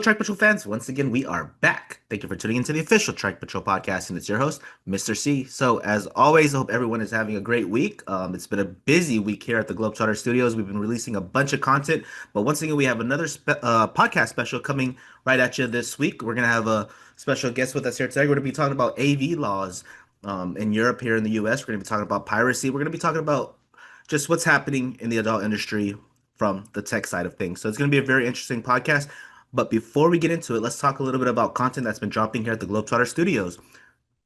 Trike Patrol fans. Once again, we are back. Thank you for tuning into the official Trike Patrol podcast, and it's your host, Mr. C. So, as always, I hope everyone is having a great week. It's been a busy week here at the Globetrotter Studios. We've been releasing a bunch of content, but once again, we have another podcast special coming right at you this week. We're going to have a special guest with us here today. We're going to be talking about AV laws in Europe, here in the US. We're going to be talking about piracy. We're going to be talking about just what's happening in the adult industry from the tech side of things. So it's going to be a very interesting podcast. But before we get into it, let's talk a little bit about content that's been dropping here at the Globetrotter Studios.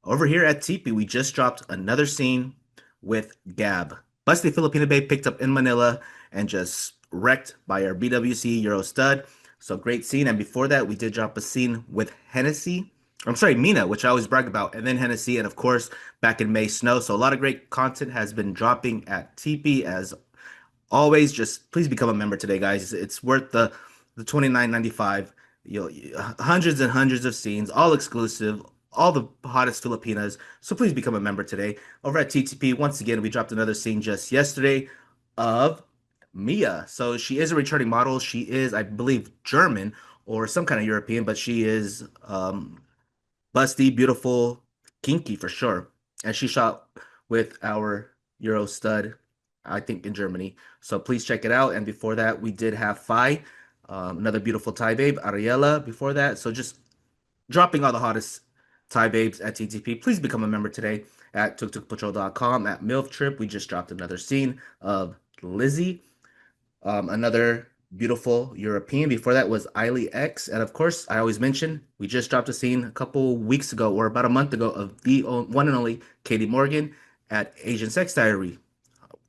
Over here at TP, we just dropped another scene with Gab. Busty Filipino Babe picked up in Manila and just wrecked by our BWC Euro stud. So great scene. And before that, we did drop a scene with Hennessy. I'm sorry, Mina, which I always brag about, and then Hennessy, and of course, back in May, Snow. So a lot of great content has been dropping at TP as always. Just please become a member today, guys. It's worth the 29.95. Hundreds and hundreds of scenes, all exclusive, all the hottest Filipinas. So please become a member today. Over at TTP, once again, we dropped another scene just yesterday of Mia. So she is a returning model. She is, I believe, German or some kind of European, but she is busty, beautiful, kinky for sure. And she shot with our Euro stud, I think, in Germany. So please check it out. And before that, we did have Phi, another beautiful Thai babe, Ariella, before that. So just dropping all the hottest Thai babes at TTP. Please become a member today at tuktukpatrol.com. At MILF Trip, we just dropped another scene of Lizzie, another beautiful European. Before that was Eiley X. And of course, I always mention we just dropped a scene a couple weeks ago or about a month ago of the one and only Katie Morgan at Asian Sex Diary.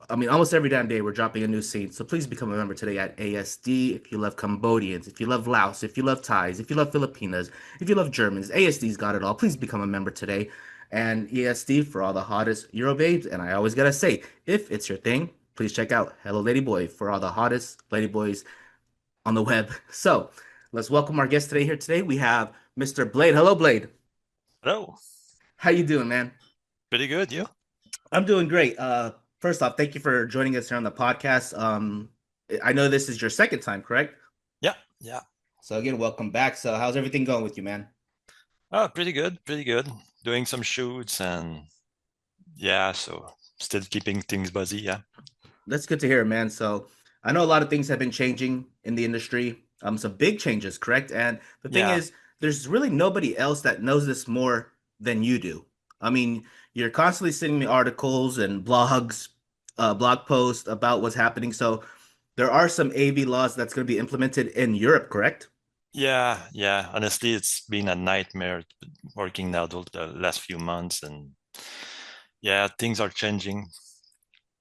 I mean, almost every damn day we're dropping a new scene. So please become a member today at ASD. If you love Cambodians, if you love Laos, if you love Thais, if you love Filipinas, if you love Germans, ASD's got it all. Please become a member today. And ESD for all the hottest Euro babes. And I always gotta say, if it's your thing, please check out Hello Lady Boy for all the hottest lady boys on the web. So let's welcome our guest today. Here today we have Mr. Blade. Hello, Blade. Hello. How you doing, man? Pretty good, you? I'm doing great. First off, thank you for joining us here on the podcast. I know this is your second time, correct? Yeah, yeah. So again, welcome back. So how's everything going with you, man? Oh, pretty good, pretty good. Doing some shoots and yeah, so still keeping things busy, yeah. That's good to hear, man. So I know a lot of things have been changing in the industry. Some big changes, correct? And the thing Yeah, is, there's really nobody else that knows this more than you do. I mean, you're constantly sending me articles and blogs, blog posts about what's happening. So there are some AV laws that's going to be implemented in Europe, correct? yeah. Honestly, it's been a nightmare working now the last few months and yeah, things are changing.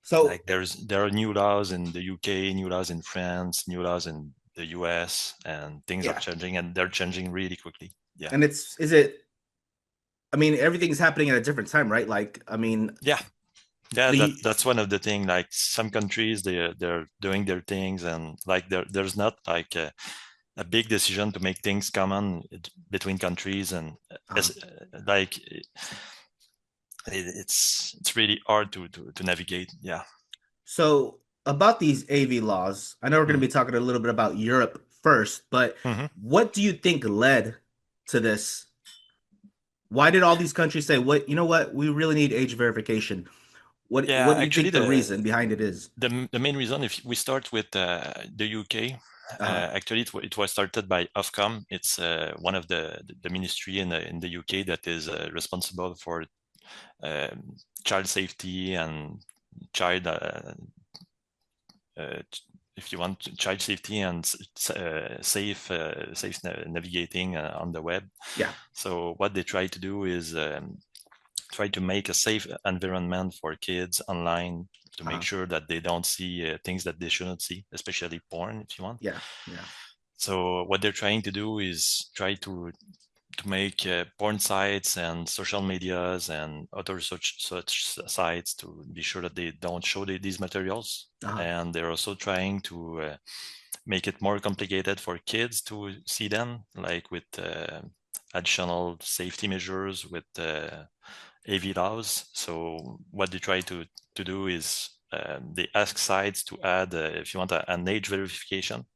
So Like there are new laws in the UK, new laws in France, new laws in the US, and things are yeah, changing and they're changing really quickly. Yeah. and it's is it? I mean, everything's happening at a different time, right? Like, I mean, Yeah, yeah, the that's one of the thing. Like some countries, they're doing their things, and like there's not like a big decision to make things common between countries, and uh, as like it's really hard to navigate. Yeah. so about these AV laws, I know we're going to Mm. be talking a little bit about Europe first, but Hmm. what do you think led to this? Why did all these countries say, "What, you know what? We really need age verification." Yeah, What do you actually, think the reason behind it is? the main reason, if we start with the UK, Uh, actually it was started by Ofcom. It's one of the ministry in the UK that is responsible for child safety and child uh, if you want child safety and safe navigating on the web. yeah. So what they try to do is try to make a safe environment for kids online to make Uh, sure that they don't see things that they shouldn't see, especially porn, if you want. yeah. Yeah. So what they're trying to do is try to make porn sites and social medias and other such sites to be sure that they don't show these materials. Uh, And they're also trying to make it more complicated for kids to see them, like with additional safety measures with AV laws. So what they try to do is they ask sites to add, if you want, an age verification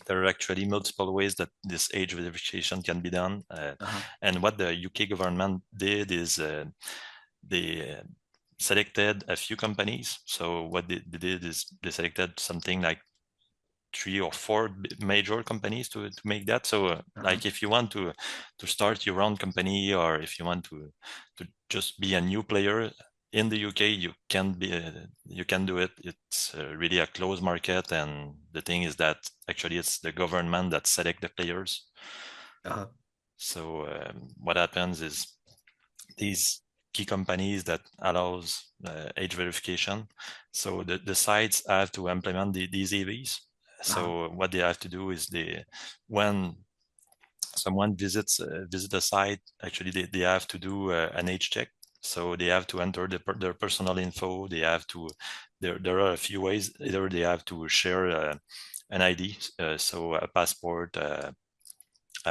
there are actually multiple ways that this age verification can be done. Uh-huh. And what the UK government did is they selected a few companies. So what they did is they selected something like 3 or 4 major companies to make that. So Uh-huh. like if you want to start your own company, or if you want to just be a new player in the UK, you can do it. It's really a closed market, and the thing is that actually it's the government that select the players. Uh-huh. So what happens is these key companies that allows age verification. So the sites have to implement these EVs. Uh-huh. So what they have to do is when someone visit a site, actually they have to do an age check. So they have to enter their personal info. They have to there are a few ways. Either they have to share an ID, so a passport, a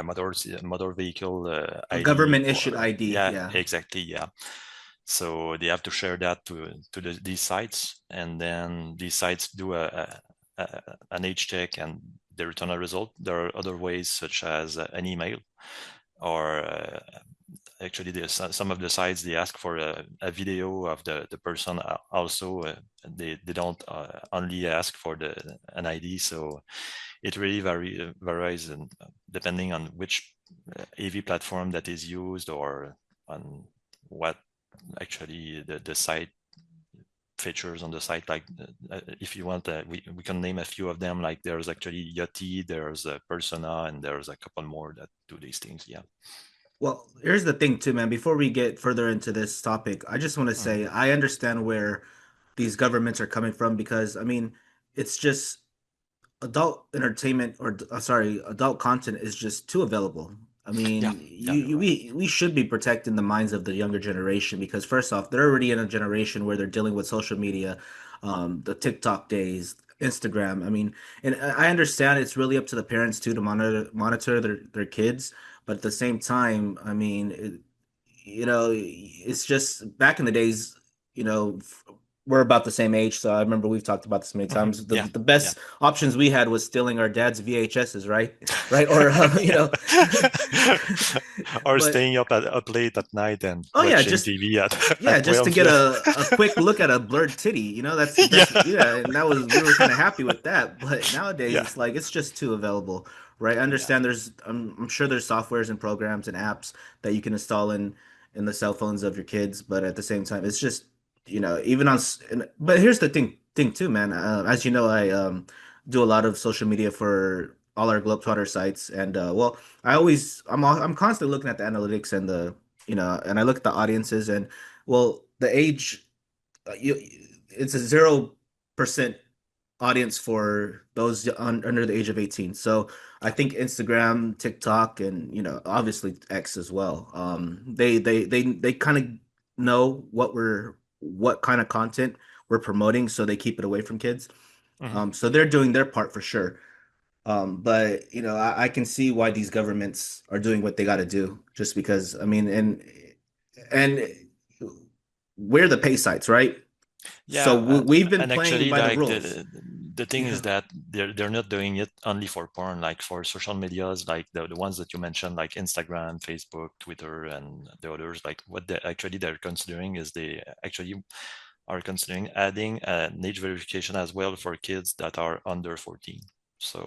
motor vehicle A ID, government issued or ID, yeah, yeah. exactly, yeah. So they have to share that to these sites, and then these sites do an age check and they return a result. There are other ways, such as an email, or actually some of the sites they ask for a video of the person. Also, they don't only ask for an ID. So it really varies, and depending on which AV platform that is used, or on what actually the site features on the site. Like if you want, we can name a few of them. Like there's actually Yachty, there's Persona, and there's a couple more that do these things. Yeah. Well, here's the thing too, man. Before we get further into this topic, I just want to Mhm. say I understand where these governments are coming from because I mean, it's just adult entertainment or sorry, adult content is just too available. I Yeah, mean, yeah, you're right. we should be protecting the minds of the younger generation because first off, they're already in a generation where they're dealing with social media, the TikTok days, Instagram. I mean, and I understand it's really up to the parents too to monitor their kids, but at the same time, I mean, it's just back in the days, you know, we're about the same age, so I remember we've talked about this many Mhm. times. The Yeah, the yeah. best options we had was stealing our dad's VHSs, right? Right? Or Yeah. Or but staying up late at night and oh yeah, watching just TV at yeah, at just to 12. get Yeah. a quick look at a blurred titty, that's the best. Yeah. Yeah, and that was we were kind of happy with that. But nowadays, Yeah. it's like it's just too available, right? I Yeah. understand I'm sure there's softwares and programs and apps that you can install in the cell phones of your kids, but at the same time, it's just even but here's the thing too, man. As you know, I do a lot of social media for all our Globetrotter sites, and well, I'm constantly looking at the analytics and and I look at the audiences and well, the age, it's a 0% audience for those under the age of 18. So I Yeah. think Instagram, TikTok, and obviously X as well. They kind of know what kind of content we're promoting, so they keep it away from kids. Mhm. So they're doing their part for sure. But I can see why these governments are doing what they got to do, just because I mean, and we're the pay sites, right? So Yeah, we've been and playing actually, by the like rules. the thing is Yeah. that they're not doing it only for porn, like for social medias, like the ones that you mentioned, like Instagram, Facebook, Twitter, and the others. Like what they're considering is they actually are considering adding an age verification as well for kids that are under 14. Yeah. So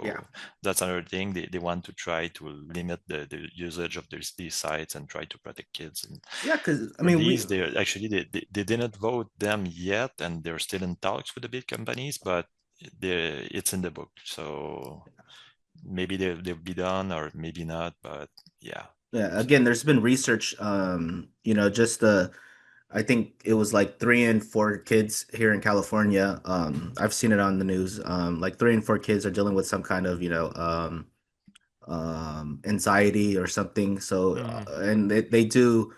that's another thing. They want to try to limit the usage of these sites and try to protect kids. And Yeah, because I for mean these, they actually they didn't vote them yet, and they're still in talks with the big companies, but it's in the book. So maybe they'll be done, or maybe not. But yeah. yeah, So again, there's been research, just the I think it was like 3 and 4 kids here in California. I've seen it on the news. Like 3 and 4 kids are dealing with some kind of, anxiety or something. So, mhm. and they do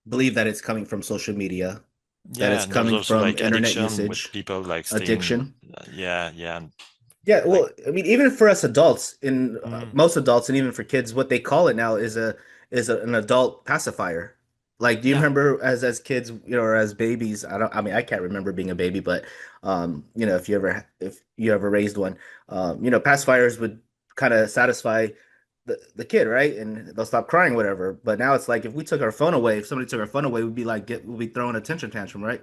believe that it's coming from social media, that Yeah, it's and there's coming also from like internet addiction with usage, people like staying. addiction. Yeah, yeah, Yeah, like well, I mean, even for us adults, in mhm. most adults, and even for kids, what they call it now an adult pacifier. Like, do you Yeah, remember as kids, or as babies? I mean, I can't remember being a baby, but if you ever raised one, pacifiers would kind of satisfy the kid, right? And they'll stop crying, whatever. But now it's like if we took our phone away, if somebody took our phone away, we'd be like, we'd be throwing a tantrum tantrum, right?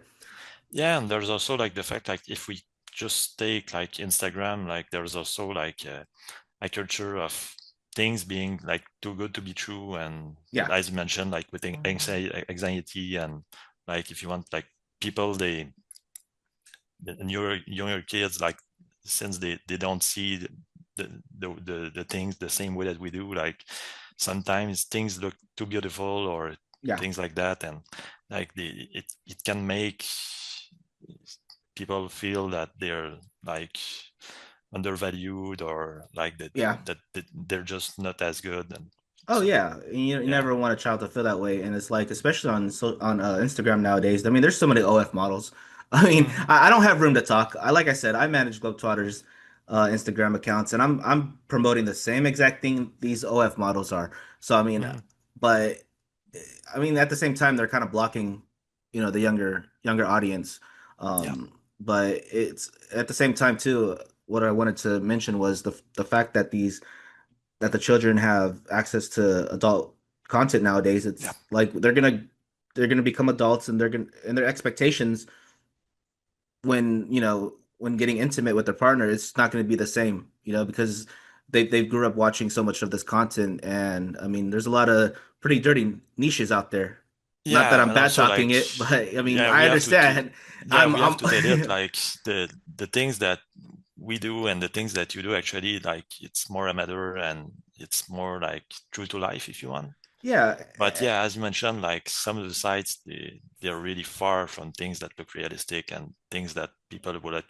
Yeah, and there's also like the fact like if we just take like Instagram, like there's also like a culture of things being like too good to be true, and Yeah, as you mentioned, like with anxiety and like if you want like people the younger kids like since they don't see the things the same way that we do, like sometimes things look too beautiful or yeah. things like that, and like it can make people feel that they're like undervalued or like Yeah. that they're just not as good, and Oh so yeah, you yeah. never want a child to feel that way, and it's like, especially on Instagram nowadays. I mean, there's so many OF models. I mean, Mm-hmm. I don't have room to talk. Like I said, I manage Globetrotters Instagram accounts, and I'm promoting the same exact thing these OF models are. So I mean, Mm-hmm. but I mean, at the same time, they're kind of blocking, the younger audience. Yeah, But it's at the same time too. What I wanted to mention was the fact that the children have access to adult content nowadays. yeah, It's like they're gonna become adults, and they're gonna and their expectations when getting intimate with their partner, it's not going to be the same, because they grew up watching so much of this content, and I mean, there's a lot of pretty dirty niches out there. Not that yeah, I'm and bad also talking like it, but I mean, yeah, I we have to understand. yeah, I'm we have I'm to tell it like the things that we do and the things that you do actually like it's more amateur and it's more like true to life if you want. yeah. But yeah, as you mentioned, like some of the sites they're really far from things that look realistic and things that people would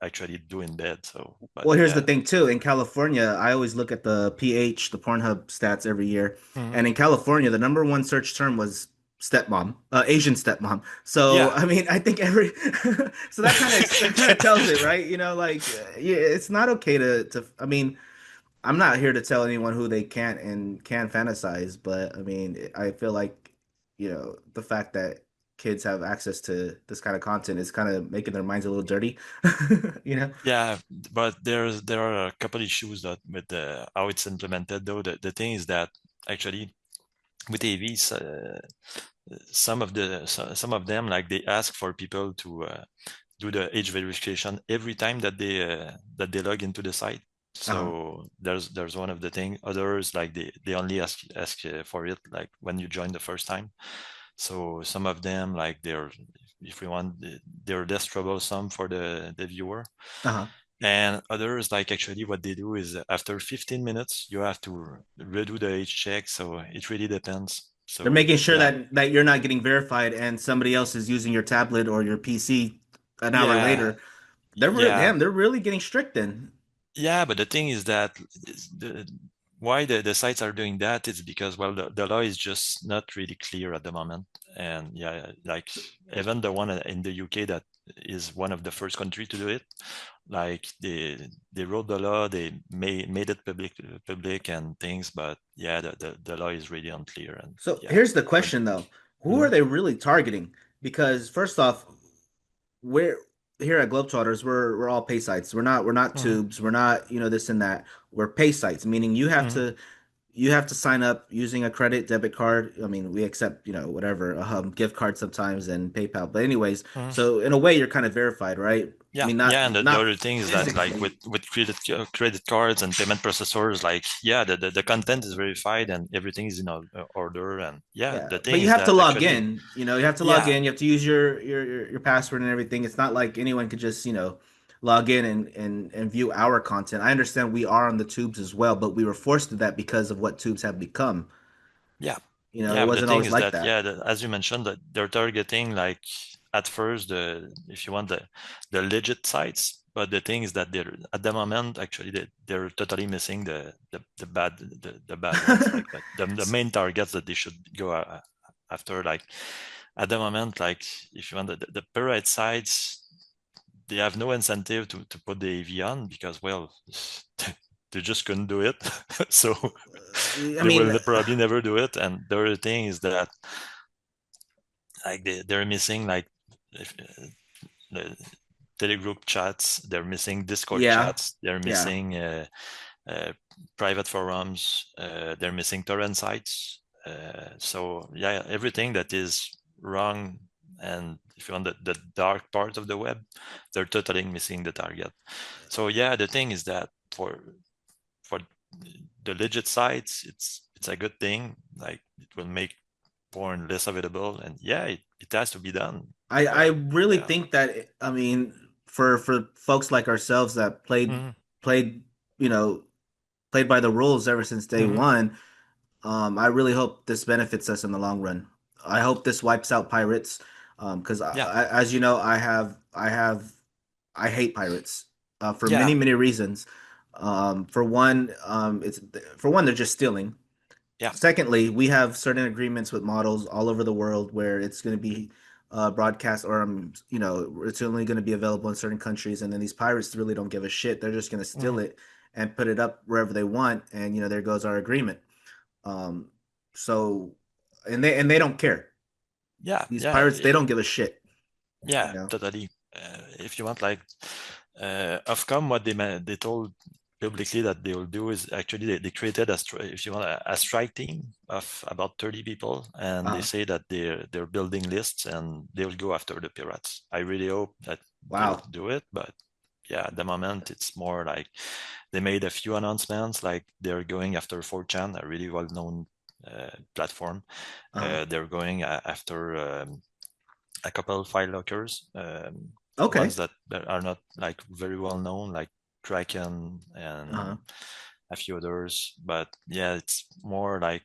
actually do in bed. So but Well, here's the yeah. thing too. In California, I always look at the PH, the Pornhub stats every year, Mhm. and in California, the number one search term was stepmom, Asian stepmom. So, Yeah. I mean, I think so that kind of tells it, right? Like, yeah, it's not okay to. I mean, I'm not here to tell anyone who they can't and can fantasize, but I mean, I feel like, the fact that kids have access to this kind of content is kind of making their minds a little dirty, you know? Yeah, but there are a couple issues that with how it's implemented though. The thing is that actually with AVs, some of them like they ask for people to do the age verification every time that they log into the site. Uh-huh. So there's one of the thing. Others like they only ask for it like when you join the first time. So some of them like they're if we want they're less troublesome for the viewer, Uh-huh. and others like actually what they do is after 15 minutes you have to redo the age check. So it really depends. They're So making sure yeah, that you're not getting verified and somebody else is using your tablet or your PC an hour yeah, later. yeah. They're really getting strict then. Yeah, but the thing is that the, why the sites are doing that is because well the law is just not really clear at the moment, and yeah, like even the one in the UK that is one of the first country to do it, like they wrote the law, they made it public and things, but yeah, the law is really unclear, and So yeah, here's the but question though. Who are mhm, they really targeting? Because first off, we're here at Globetrotters, we're all pay sites. We're not mhm, tubes, we're not, this and that. We're pay sites, meaning mhm, you have to sign up using a credit debit card. I mean, we accept, whatever, gift cards sometimes and PayPal. But anyways, mhm. so in a way, you're kind of verified, right? I Yeah, mean, yeah, and the not other thing is that like physically. with credit cards and payment processors, like yeah, the content is verified and everything is in order, and yeah, Yeah, the but thing you is have to that log actually, in. You have to log yeah, in. You have to use your password and everything. It's not like anyone could just, log in and view our content. I understand we are on the tubes as well, but we were forced to that because of what tubes have become. yeah, It yeah, but the wasn't thing always is like that that. yeah, as you mentioned, that they're targeting like at first the if you want the legit sites, but the thing is that they're at the moment actually they're totally missing the bad ones, like the main targets that they should go after, like at the moment, like if you want the pirate sites, they have no incentive to put the AV on because well they just couldn't do it. So I they mean, will probably never do it. And the other thing is that like they're missing like if, the telegroup chats, they're missing Discord yeah, chats, they're yeah. missing uh, private forums. They're missing torrent sites. So yeah, everything that is wrong, and if you want the dark part of the web, they're totally missing the target. So yeah, the thing is that for the legit sites, it's a good thing. Like it will make porn less available, and yeah, it has to be done. I But really yeah. think that I mean for folks like ourselves that Mm-hmm. played you know played by the rules ever since day Mm-hmm. one. I really hope this benefits us in the long run. I hope this wipes out pirates. Because Yeah. as you know, I hate pirates. For many Yeah. many reasons. For one, they're just stealing. Yeah. Secondly, we have certain agreements with models all over the world where it's going to be broadcast or it's only going to be available in certain countries, and then these pirates really don't give a shit. They're just going to steal Mm-hmm. it and put it up wherever they want, and there goes our agreement. Um, so and they don't care. Yeah. These Yeah. pirates, they don't give a shit, you Yeah, know. totally. If you want, like, Ofcom, what they told publicly that they will do is actually they created if you want a strike team of about 30 people, and they Uh, say that they're building lists and they will go after the pirates. I really hope that they'll wow. do it, but yeah, at the moment it's more like they made a few announcements, like they're going after 4chan, a really well-known platform. Uh, They're going after a couple of file lockers, okay. ones that are not like very well known, like Kraken Uh, and a few others. But yeah, it's more like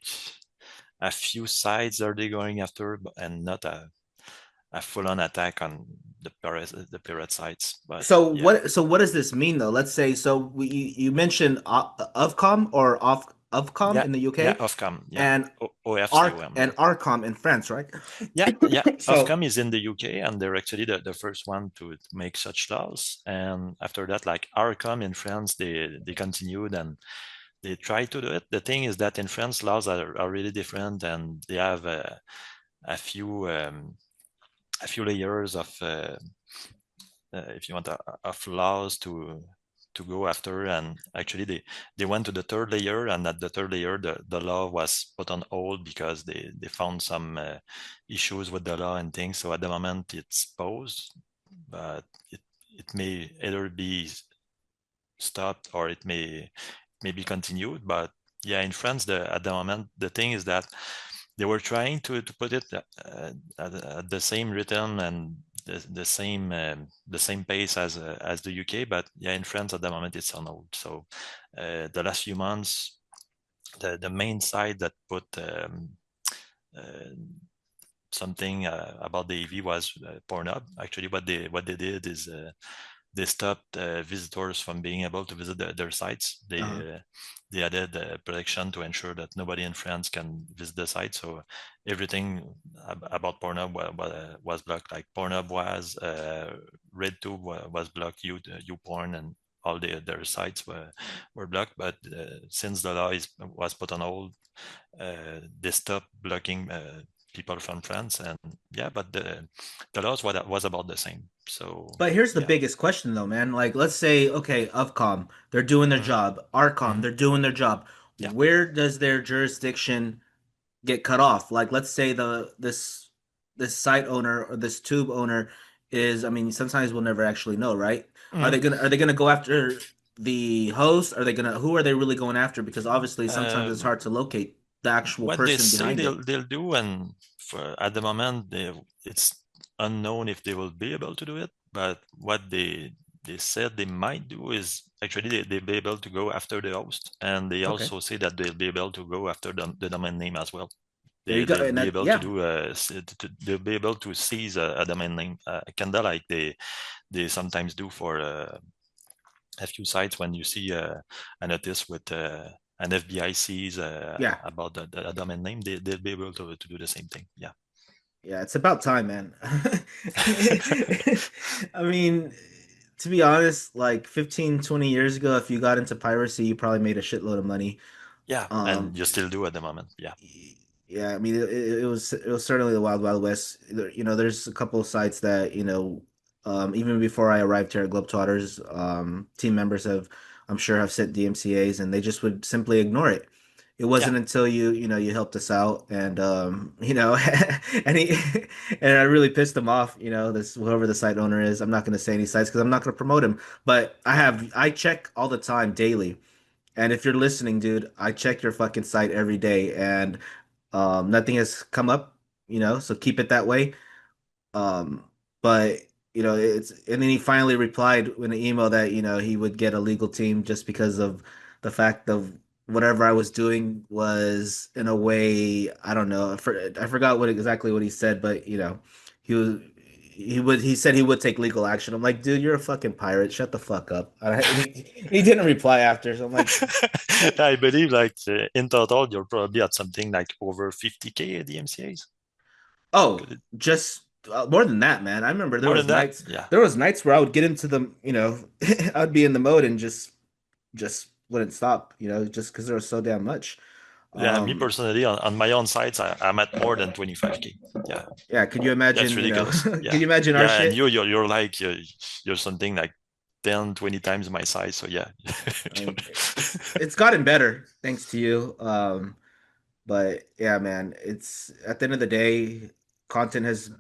a few sites are they going after, and not a full-on attack on the pirate sites. But yeah, so what does this mean though? Let's say you mentioned Ofcom or Ofcom yeah, in the yeah, UK Ofcom, yeah, and OFCOM, yeah. Arcom in France, right? Yeah, yeah. So Ofcom is in the UK, and they're actually the first one to make such laws. And after that, like Arcom in France, they continued and they tried to do it. The thing is that in France, laws are really different, and they have a few a few layers of if you want of laws to go after. And actually they went to the third layer, and at the third layer the law was put on hold because they found some issues with the law and things. So at the moment it's paused, but it may either be stopped or it may be continued. But yeah, in France, at the moment, the thing is that they were trying to put it at the same rhythm and the same pace as the UK. But yeah, in France at the moment it's on hold. So the last few months, the main site that put uh, something about the AV was Pornhub. Actually, what they did is they stopped visitors from being able to visit their sites. uh, They added protection to ensure that nobody in France can visit the site. So everything about Pornhub was blocked. Like Pornhub RedTube was blocked, YouPorn, and all their sites were blocked. But since the law was put on hold, they stopped blocking people from France. And yeah, but the laws was about the same. So but here's the yeah. biggest question though, man. Like, let's say, okay, Ofcom, they're doing their Mm-hmm. job. Arcom, Mm-hmm. they're doing their job. Yeah. Where does their jurisdiction get cut off? Like, let's say this site owner or this tube owner is, I mean, sometimes we'll never actually know, right? Mm-hmm. Are they gonna go after the host? Are they gonna who are they really going after? Because obviously sometimes it's Um, hard to locate the actual what they person say behind it. they'll do, and at the moment it's unknown if they will be able to do it. But what they said they might do is actually they'll be able to go after the host, and they Okay. also say that they'll be able to go after the domain name as well. There you go. They'll And be that, able to yeah. do they'll be able to seize a domain name, kind of like they sometimes do for a few sites. When you see a notice with an FBI sees Yeah. about the domain name, they'll be able to do the same thing. Yeah. Yeah, it's about time, man. I mean, to be honest, like 15, 20 years ago, if you got into piracy, you probably made a shitload of money. Yeah, Um, and you still do at the moment. Yeah. yeah, I mean, it was certainly the Wild Wild West. There's a couple of sites that, even before I arrived here at Globetrotters, team members have I'm sure have sent DMCA's and they just would simply ignore it. It Yeah. wasn't until you helped us out and and he and I really pissed him off, this whoever the site owner is. I'm not going to say any sites because I'm not going to promote him, but I check all the time daily. And if you're listening, dude, I check your fucking site every day and nothing has come up, so keep it that way. Um, but it's and then he finally replied with an email that he would get a legal team just because of the fact of whatever I was doing was in a way I don't know I forgot exactly what he said, but he was he said he would take legal action. I'm like, dude, you're a fucking pirate. Shut the fuck up. And he didn't reply after, so I'm like, I believe like in total, you're probably at something like over 50K DMCA's. oh, Could it just more than that, man. I remember more than that? Yeah. there was nights where I would get into the, I'd be in the mode and just wouldn't stop, just because there was so damn much. Yeah, me Um, personally, on my own sites, I'm at more than 25K. Yeah, yeah, could you that's imagine, ridiculous. could Yeah, you imagine our yeah, and shit? you're like you're something like 10, 20 times my size. So yeah, I mean, it's gotten better thanks to you. But yeah, man, it's at the end of the day, content has,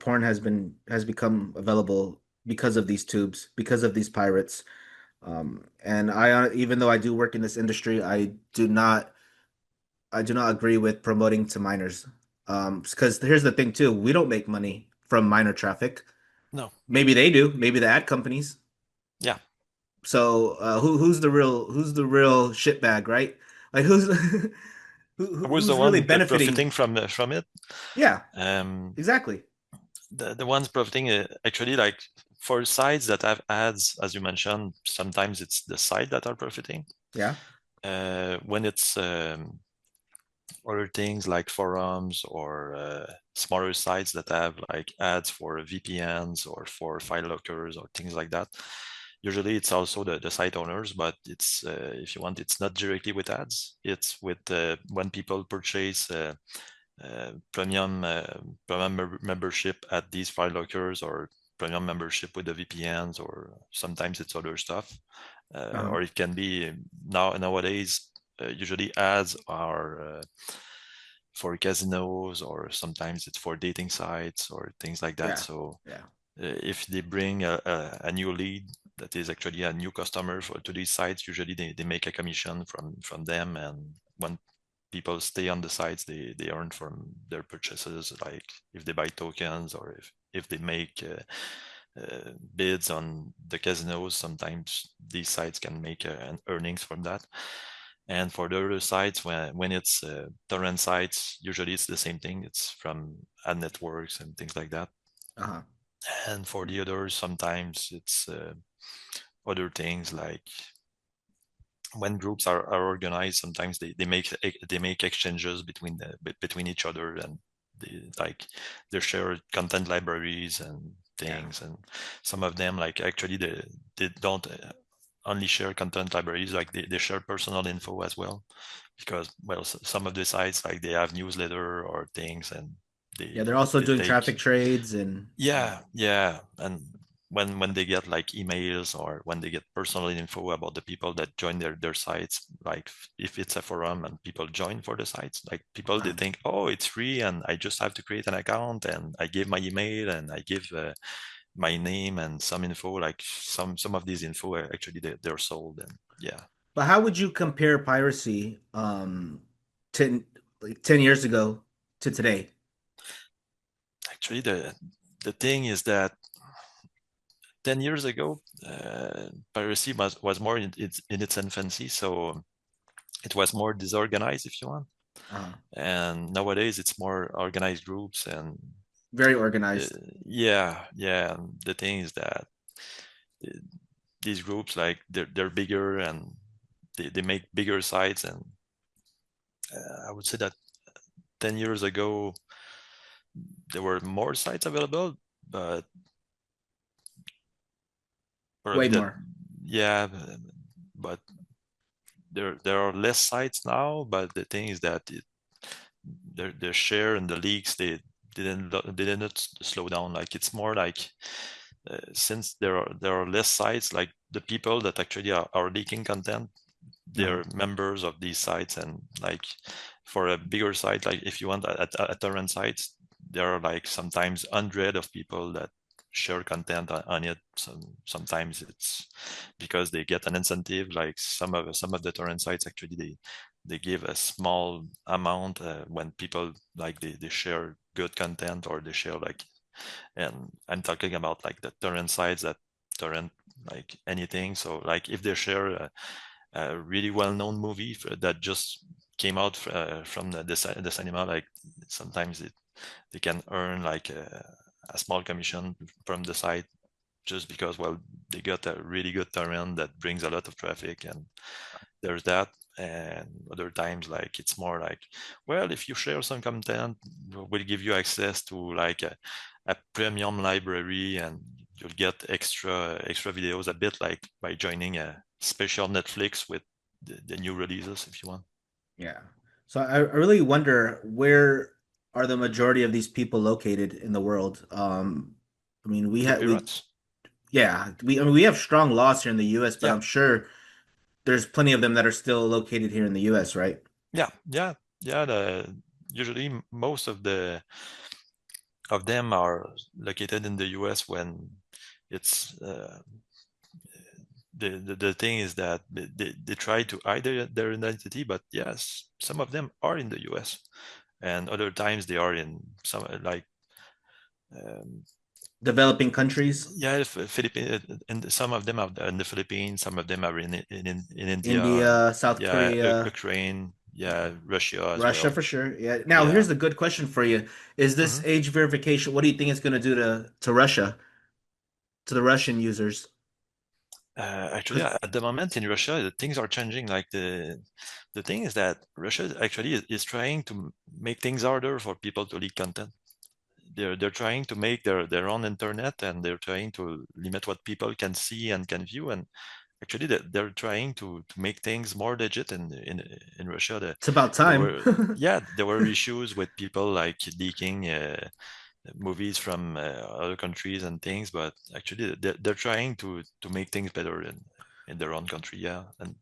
porn has become available because of these tubes, because of these pirates. And even though I do work in this industry, I do not agree with promoting to minors. Because here's the thing too, we don't make money from minor traffic. no, Maybe they do, maybe the ad companies. yeah. So who's the real shitbag, right? Like I was the who's really one benefiting? profiting from it. Yeah, Um, exactly. the ones profiting actually like for sites that have ads, as you mentioned, sometimes it's the site that are profiting. Yeah. When it's other things like forums or smaller sites that have like ads for VPNs or for file lockers or things like that. Usually it's also the site owners, but it's if you want, it's not directly with ads. It's with when people purchase premium membership at these file lockers or premium membership with the VPNs, or sometimes it's other stuff, Uh-huh. or it can be nowadays. Usually ads are for casinos, or sometimes it's for dating sites or things like that. Yeah. So Yeah. if they bring a new lead that is actually a new customer to these sites, usually they make a commission from them, and when people stay on the sites, they earn from their purchases, like if they buy tokens or if they make bids on the casinos, sometimes these sites can make an earnings from that. And for the other sites, when it's torrent sites, usually it's the same thing. It's from ad networks and things like that. Uh-huh. And for the others, sometimes it's other things like when groups are organized, sometimes they make exchanges between each other, and they share content libraries and Yeah. things. And some of them, like, actually they don't only share content libraries, like they share personal info as well, because, well, some of the sites, like, they have newsletter or things, and Yeah, they're they also they doing take. traffic trades and Yeah, and when they get like emails, or when they get personal info about the people that join their sites, like if it's a forum and people join for the sites, like people, they uh, think, oh, it's free and I just have to create an account and I give my email and I give my name and some info, like some of these info actually they're sold. And yeah, but how would you compare piracy 10 years ago to today? actually the thing is that 10 years ago, piracy was more in its infancy, so it was more disorganized, if you want. Uh, And nowadays it's more organized groups. And very uh, organized. yeah, and the thing is that uh, these groups, like, they're bigger, and they make bigger sites. And I would say that 10 years ago there were more sites available, but Way probably that, more. yeah, but there are less sites now. But the thing is that their share and the leaks, they didn't slow down. Like, it's more like since there are less sites, like the people that actually are leaking content, Uh-huh. they're members of these sites. And like for a bigger site, like if you want a torrent sites, there are like sometimes hundred of people that share content on it. Sometimes it's because they get an incentive. Like some of the torrent sites actually they give a small amount when people like they share good content, or they share like, and I'm talking about like the torrent sites that torrent like anything. So like if they share a really well-known movie that just came out from the cinema, like sometimes they can earn like a small commission from the site, just because, well, they got a really good torrent that brings a lot of traffic, and there's that. And other times, like it's more like, well, if you share some content, we'll give you access to like a premium library, and you'll get extra videos, a bit like by joining a special Netflix with the new releases, if you want. Yeah. So I really wonder, where are the majority of these people located in the world? I mean, The pirates. yeah, I mean, we have strong laws here in the U.S., but Yeah, I'm sure there's plenty of them that are still located here in the U.S., right? yeah. Usually most of them are located in the US. When it's the thing is that they try to hide their identity, but yes, some of them are in the US, and other times they are in some like um, Developing countries, yeah, Philippines, and some of them are in the Philippines, some of them are in India, India, South yeah, Korea, Ukraine, yeah, Russia as Russia well. for sure. Yeah. Now, Yeah. here's a good question for you. Is this Mhm. age verification, what do you think it's going to do to Russia, to the Russian users? Actually, Because at the moment in Russia, things are changing. Like the thing is that Russia actually is trying to make things harder for people to leak content. They're trying to make their own internet, and they're trying to limit what people can see and can view. And actually, they're trying to make things more legit in Russia. it's about There time. were Yeah, there were issues with people like leaking movies from other countries and things, but actually they're trying to make things better in their own country. Yeah, and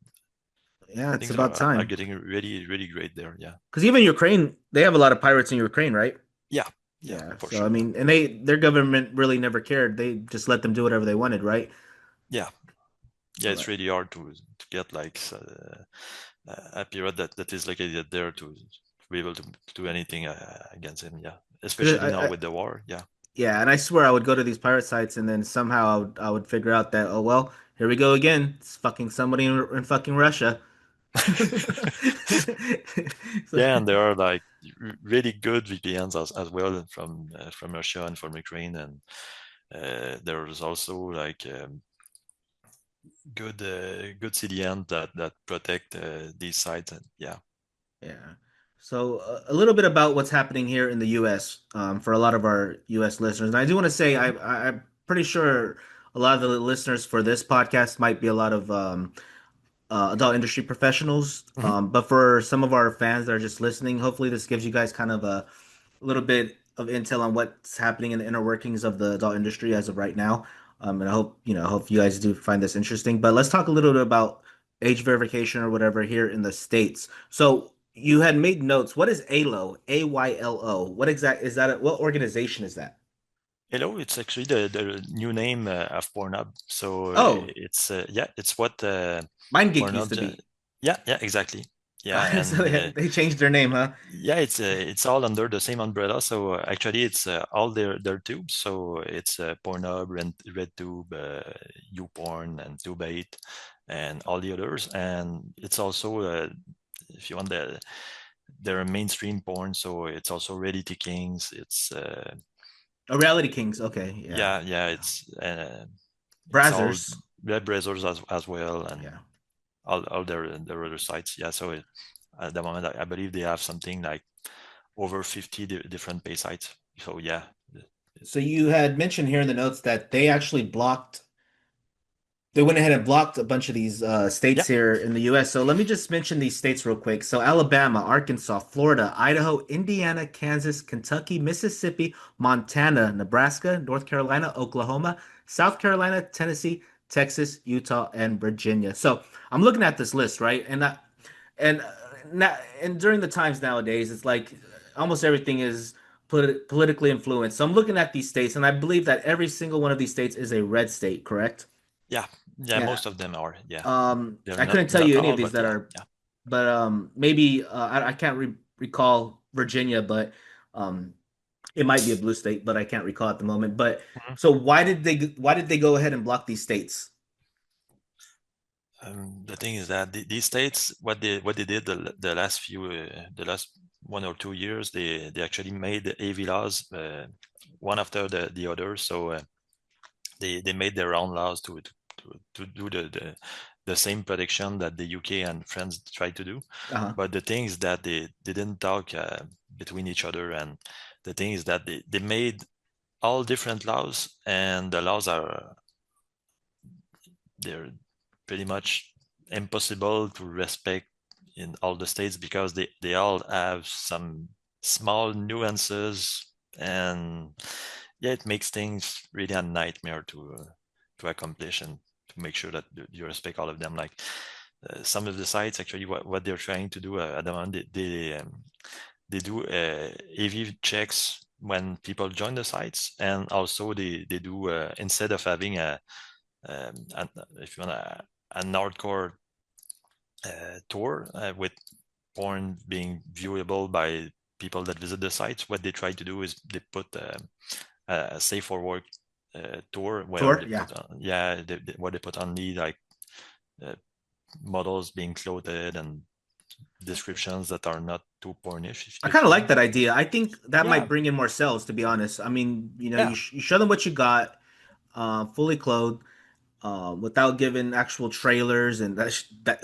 Yeah, it's things about are time. getting really really great there. Yeah, Because even Ukraine, they have a lot of pirates in Ukraine, right? yeah, yeah, Yeah. for So I sure. Yeah, mean, and their government really never cared. They just let them do whatever they wanted, right? yeah, yeah. So It's really hard to get like a period that is located there to be able to do anything against him. Yeah, because especially now with the war. Yeah. yeah, and I swear I would go to these pirate sites and then somehow I would figure out that, oh well, here we go again. It's fucking somebody in fucking Russia. So, Yeah, and there are like really good VPNs as well from Russia and from Ukraine, and there's also like good CDN that protect these sites. And yeah. yeah. So a little bit about what's happening here in the U.S. For a lot of our U.S. listeners, and I do want to say Mhm. I'm pretty sure a lot of the listeners for this podcast might be a lot of adult industry professionals. Mhm. But for some of our fans that are just listening, hopefully this gives you guys kind of a little bit of intel on what's happening in the inner workings of the adult industry as of right now. And I hope you guys do find this interesting. But let's talk a little bit about age verification or whatever here in the States. So you had made notes. What is AYLO? AYLO. What exact is that? What organization is that? Hello, it's actually the new name of Pornhub. So Oh, it's yeah, it's what MindGeek used Pornhub. to be. Yeah, exactly. Yeah, So and they changed their name, huh? yeah, it's all under the same umbrella. So actually, it's all their tubes. So it's Pornhub, RedTube, YouPorn, and Tube8, and all the others. And it's also if you want their mainstream porn. So it's also Reality Kings. It's Oh, Reality Kings. Okay, yeah. yeah, Yeah. it's all Brazzers. web browsers as well, and Yeah. all their other sites. Yeah, so at the moment, I believe they have something like over 50 different pay sites. So yeah. So you had mentioned here in the notes that they actually blocked they went ahead and blocked a bunch of these Yeah, states here in the US. So let me just mention these states real quick. So Alabama, Arkansas, Florida, Idaho, Indiana, Kansas, Kentucky, Mississippi, Montana, Nebraska, North Carolina, Oklahoma, South Carolina, Tennessee, Texas, Utah, and Virginia. So I'm looking at this list, right? And now and during the times nowadays, it's like almost everything is politically influenced. So I'm looking at these states, and I believe that every single one of these states is a red state, correct? yeah, yeah. Yeah. Most of them are. Yeah, they're I couldn't tell not you any of all, these but that yeah, are, yeah. but maybe I can't recall Virginia, but um, it might be a blue state, but I can't recall at the moment. But Mhm. so why did they go ahead and block these states? The thing is that these states, what they did the last few the last 1 or 2 years, they actually made the AV laws one after the other. So they made their own laws to do the same prediction that the UK and France tried to do. Uh-huh. But the thing is that they didn't talk between each other, and the thing is that they made all different laws, and the laws are they're pretty much impossible to respect in all the states because they all have some small nuances, and yeah, it makes things really a nightmare to accomplish and to make sure that you respect all of them. Like some of the sites, actually, what they're trying to do at the moment, they do AV checks when people join the sites, and also they do instead of having an, if you want an hardcore tour with porn being viewable by people that visit the sites, what they try to do is they put a safe for work tour where Tour? they Yeah. put on, yeah, where they put only like uh, models being clothed and descriptions that are not too pornish, I if kind of you like want. that idea. I think that Yeah, might bring in more sales, to be honest. I mean, yeah, you show them what you got, fully clothed, without giving actual trailers and that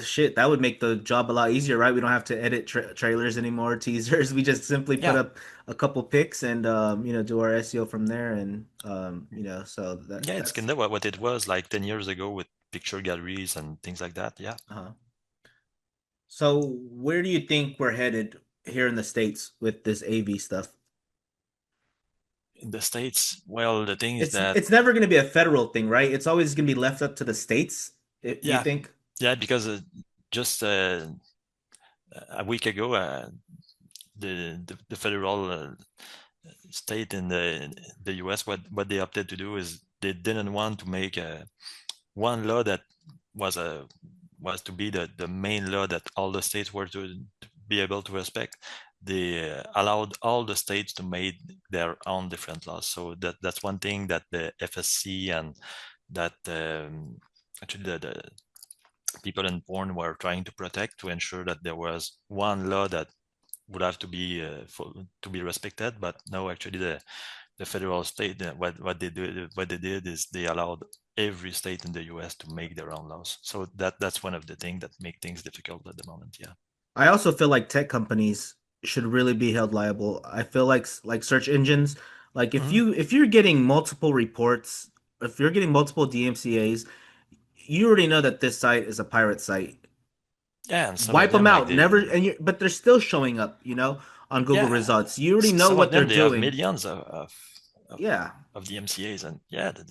shit. That would make the job a lot easier, right? We don't have to edit trailers anymore, teasers. We just simply put yeah. up a couple pics and do our SEO from there, and so Yeah, it's that's kind of what it was like 10 years ago with picture galleries and things like that. Yeah. uh So where do you think we're headed here in the States with this AV stuff? In the States, well, the thing is that, It's never going to be a federal thing, right? It's always going to be left up to the states. You yeah, think? yeah, because just a week ago, the federal state in the US, what they opted to do is they didn't want to make one law that was a was to be the main law that all the states were to be able to respect. They allowed all the states to make their own different laws. So that's one thing that the FSC and that actually the people in porn were trying to protect, to ensure that there was one law that would have to be to be respected. But no, actually the federal state, what they did is they allowed every state in the US to make their own laws. So that's one of the things that make things difficult at the moment. Yeah. I also feel like tech companies should really be held liable. I feel like search engines, like Mhm. if you're getting multiple reports, if you're getting multiple DMCA's, you already know that this site is a pirate site. Yeah, and some of Wipe them them like out. Never, they but they're still showing up, on Google yeah, results. You already know some of what they're them they have doing. millions of, Yeah. of the MCAs, and yeah, the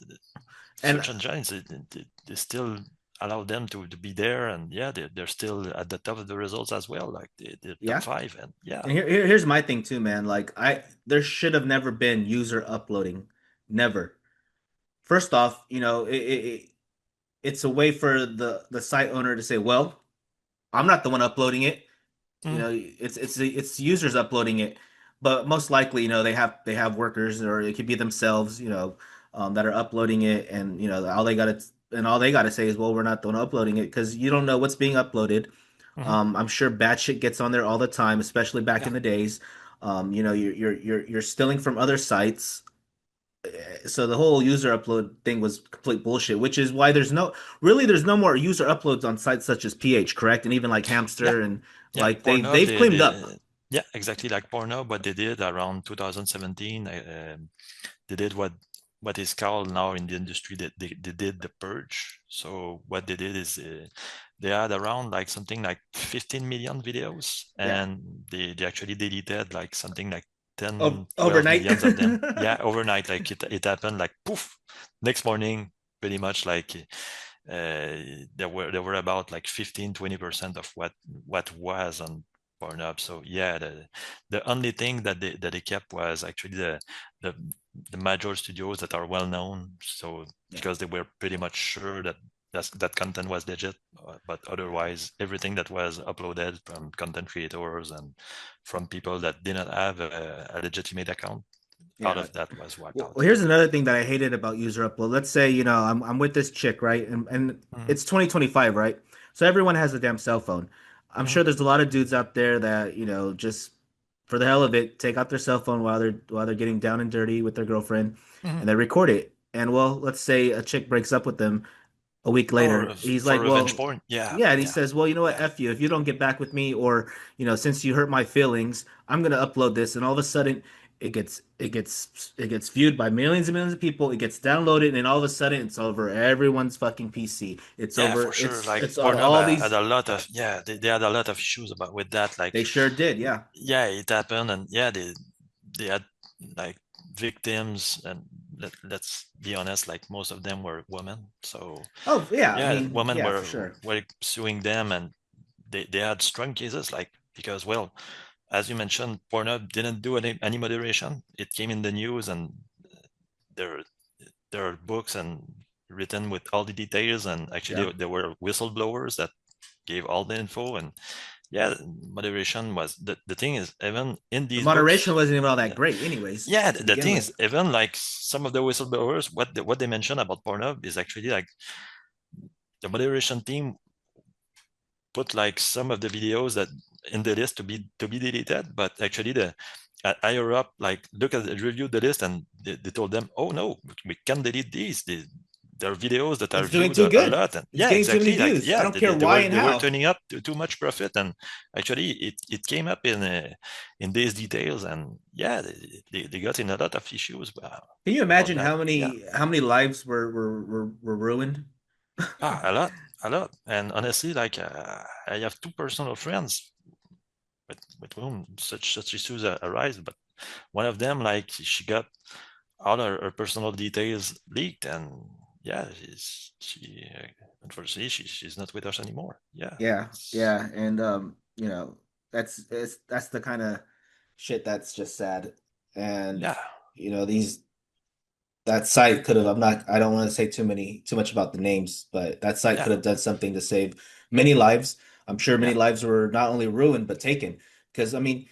And search engines they still allow them to be there, and yeah, they're still at the top of the results as well, like the top yeah. five, and yeah. And here's my thing too, man. Like there should have never been user uploading. Never. First off, it's a way for the site owner to say, well, I'm not the one uploading it. Mhm. It's users uploading it, but most likely, they have workers, or it could be themselves, that are uploading it, and all they gotta say is, well, we're not the one uploading it, because you don't know what's being uploaded. Mhm. I'm sure bad shit gets on there all the time, especially back Yeah. in the days. You're stealing from other sites. So the whole user upload thing was complete bullshit, which is why there's no more user uploads on sites such as PH, correct? And even like Yeah. Hamster, and Yeah, like Pornhub, they've cleaned up. yeah, exactly like Pornhub, what they did around 2017. They did what? what is called now in the industry that they did the purge. So what they did is they had around like something like 15 million videos, Yeah. and they actually deleted like something like 10, 12 Overnight. millions of them. Yeah, overnight, like it happened like poof, next morning, pretty much like there were about like 15-20% of what was on Pornhub. So yeah, the only thing that they kept was actually the the major studios that are well known. So Yeah. because they were pretty much sure that content was legit, but otherwise everything that was uploaded from content creators and from people that didn't have a legitimate account, out Yeah. of that was wiped Well, out. here's another thing that I hated about user upload. Let's say, I'm with this chick, right? And Mm-hmm. it's 2025, right? So everyone has a damn cell phone. I'm Mm-hmm. sure there's a lot of dudes out there that, just for the hell of it, take out their cell phone while they're getting down and dirty with their girlfriend Mm-hmm. and they record it. And well, let's say a chick breaks up with them a week Or later. He's for like, revenge well, porn. Yeah, yeah, and he yeah, says, well, you know what, yeah, F you. If you don't get back with me, or since you hurt my feelings, I'm gonna upload this, and all of a sudden, it gets viewed by millions and millions of people. It gets downloaded, and then all of a sudden, it's over everyone's fucking PC. It's yeah, over. for sure. It's Like it's on Pornhub all had these. a lot of, yeah, they had a lot of issues about with that. They Like, sure did, yeah. yeah, it happened, and yeah, they had like victims, and let's be honest, like most of them were women. So Oh yeah, I yeah, mean, women yeah, were for sure. were suing them, and they had strong cases, like because well, as you mentioned, Pornhub didn't do any moderation. It came in the news, and there there are books and written with all the details, and Yeah, actually there were whistleblowers that gave all the info, and yeah, moderation was the thing is, even in the these moderation books, wasn't even all that yeah, great, anyways, yeah, to the begin thing with. is, even like some of the whistleblowers, what they mention about Pornhub is actually like the moderation team put like some of the videos that in the list to be deleted, but actually the higher up like look at review the list, and they told them, oh no, we can delete these. There are videos that are It's doing viewed too a good. lot, and It's yeah, getting too many exactly, like views. I yeah, don't they, care they, they why were and they were how. turning up too much profit, and actually it came up in these details, and yeah, they got in a lot of issues Can you about imagine that. how Yeah, many lives were ruined? a lot, and honestly, like I have two personal friends with whom such issues arise. But one of them, like she got all her personal details leaked, and yeah, she unfortunately she's not with us anymore. Yeah, Yeah, it's yeah, and that's the kind of shit that's just sad. And yeah, these that site could have. I don't want to say too much about the names, but that site yeah, could have done something to save many lives. I'm sure many yeah, lives were not only ruined but taken. Because I mean,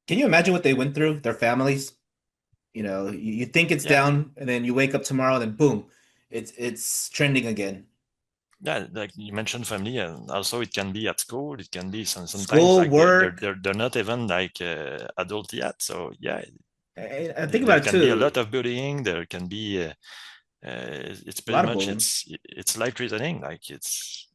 can you imagine what they went through? Their families. You think it's yeah. down, and then you wake up tomorrow, and then boom, it's trending again. Yeah, like you mentioned family, and also it can be at school. It can be sometimes School, like they're work. they're, they're not even like adult yet. So yeah, And think there about it can be a too. lot of bullying. There can be it's A pretty lot of much bullying. it's life threatening. Like it's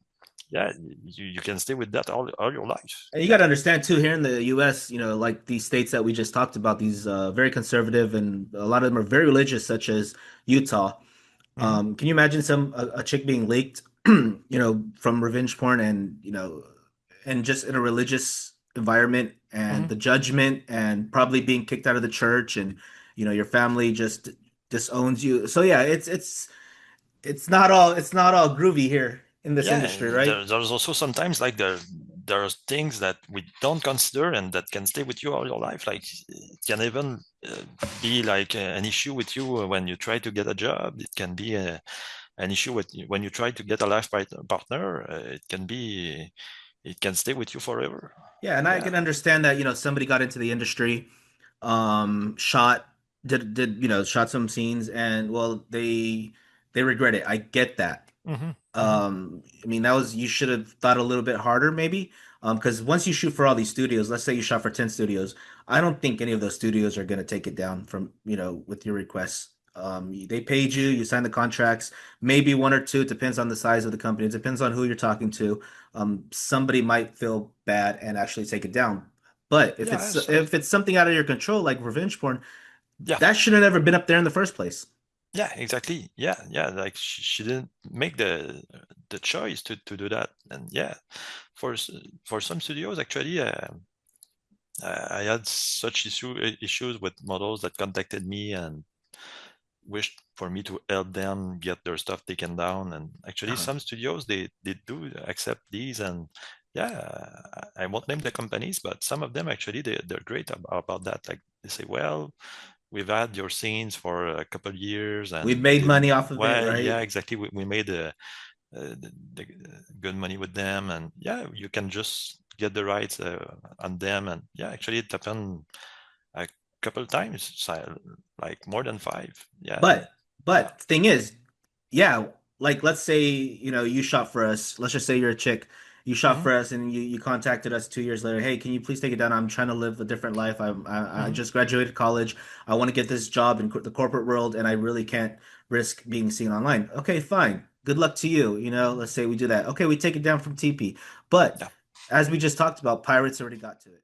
yeah, you can stay with that all your life. And you got Yeah. to understand too, here in the US, like these states that we just talked about, these very conservative and a lot of them are very religious, such as Utah. Hmm. Can you imagine a chick being leaked, from revenge porn and, and just in a religious environment and Hmm. the judgment and probably being kicked out of the church and, your family just disowns you. So yeah, it's not all groovy here in this Yeah, industry, right? there's also sometimes like there's things that we don't consider and that can stay with you all your life. Like it can even be like an issue with you when you try to get a job. It can be an issue with when you try to get a life partner. It can stay with you forever. Yeah, and I Yeah. can understand that, somebody got into the industry, shot, shot some scenes, and well, they regret it. I get that. Hmm. Hmm. I mean, that was you should have thought a little bit harder, maybe. Because once you shoot for all these studios, let's say you shot for 10 studios, I don't think any of those studios are going to take it down from, with your requests. They paid you, you signed the contracts, maybe one or two, it depends on the size of the company, it depends on who you're talking to. Somebody might feel bad and actually take it down. But if Yeah. it's So if it's something out of your control, like revenge porn, yeah. that should have never been up there in the first place. Yeah, exactly. Yeah, yeah. Like she didn't make the choice to do that. And yeah, for for some studios, actually, I had such issues with models that contacted me and wished for me to help them get their stuff taken down. And actually, Uh-huh. some studios they do accept these. And yeah, I won't name the companies, but some of them actually they're great about that. Like they say, well, we've had your scenes for a couple of years We've and we made didn't. money off of it, Well, yeah, right? exactly. We made the good money with them, and yeah, you can just get the rights on them. And yeah, actually, it happened a couple times, like more than five. Yeah, But yeah. thing is, yeah, like let's say, you shot for us. Let's just say you're a chick. You shot Hmm. for us and you contacted us 2 years later. Hey, can you please take it down? I'm trying to live a different life. I Hmm. just graduated college. I want to get this job in the corporate world and I really can't risk being seen online. Okay, fine. Good luck to you. Let's say we do that. Okay, we take it down from TP. But Yeah. as we just talked about, pirates already got to it.